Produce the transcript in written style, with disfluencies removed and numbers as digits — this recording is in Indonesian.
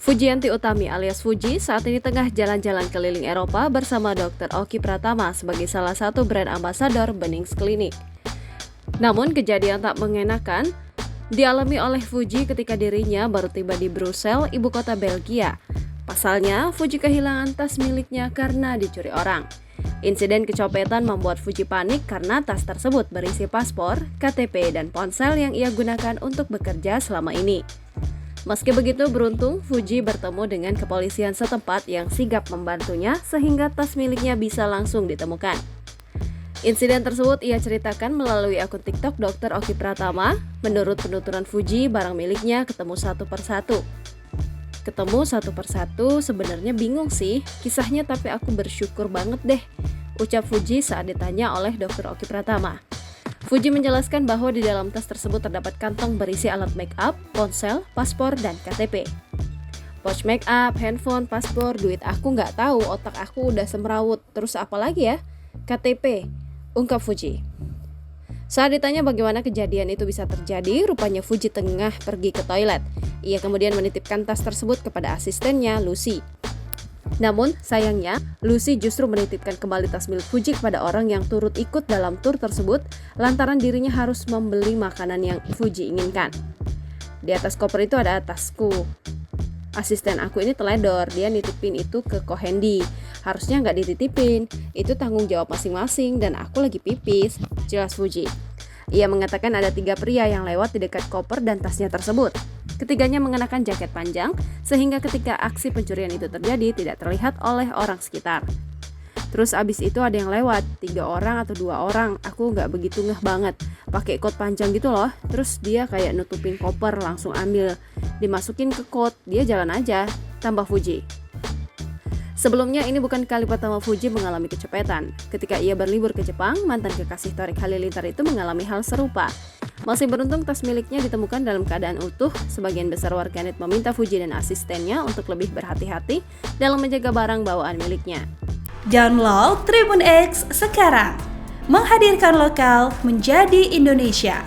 Fujianti Utami alias Fuji saat ini tengah jalan-jalan keliling Eropa bersama Dr. Oki Pratama sebagai salah satu brand ambasador Benings Clinic. Namun kejadian tak mengenakan dialami oleh Fuji ketika dirinya baru tiba di Brussels, ibu kota Belgia. Pasalnya, Fuji kehilangan tas miliknya karena dicuri orang. Insiden kecopetan membuat Fuji panik karena tas tersebut berisi paspor, KTP, dan ponsel yang ia gunakan untuk bekerja selama ini. Meski begitu, beruntung Fuji bertemu dengan kepolisian setempat yang sigap membantunya sehingga tas miliknya bisa langsung ditemukan. Insiden tersebut ia ceritakan melalui akun TikTok Dr. Oki Pratama. Menurut penuturan Fuji, barang miliknya ketemu satu persatu. Ketemu satu persatu, sebenarnya bingung sih kisahnya, tapi aku bersyukur banget deh, ucap Fuji saat ditanya oleh Dr. Oki Pratama. Fuji menjelaskan bahwa di dalam tas tersebut terdapat kantong berisi alat make up, ponsel, paspor, dan KTP. Pouch make up, handphone, paspor, duit aku nggak tahu, otak aku udah semrawut, terus apa lagi ya? KTP, ungkap Fuji. Saat ditanya bagaimana kejadian itu bisa terjadi, rupanya Fuji tengah pergi ke toilet. Ia kemudian menitipkan tas tersebut kepada asistennya, Lucy. Namun, sayangnya, Lucy justru menitipkan kembali tas milik Fuji kepada orang yang turut ikut dalam tur tersebut lantaran dirinya harus membeli makanan yang Fuji inginkan. Di atas koper itu ada tasku. Asisten aku ini teledor, dia nitipin itu ke Kohendi. Harusnya nggak dititipin, itu tanggung jawab masing-masing dan aku lagi pipis, jelas Fuji. Ia mengatakan ada 3 pria yang lewat di dekat koper dan tasnya tersebut. Ketiganya mengenakan jaket panjang, sehingga ketika aksi pencurian itu terjadi tidak terlihat oleh orang sekitar. Terus abis itu ada yang lewat, 3 orang atau 2 orang, aku nggak begitu ngeh banget. Pakai kot panjang gitu loh, terus dia kayak nutupin koper, langsung ambil, dimasukin ke kot, dia jalan aja, tambah Fuji. Sebelumnya ini bukan kali pertama Fuji mengalami kecopetan. Ketika ia berlibur ke Jepang, mantan kekasih Thorik Halilintar itu mengalami hal serupa. Masih beruntung tas miliknya ditemukan dalam keadaan utuh. Sebagian besar warganet meminta Fuji dan asistennya untuk lebih berhati-hati dalam menjaga barang bawaan miliknya. Download Tribun X sekarang, menghadirkan lokal menjadi Indonesia.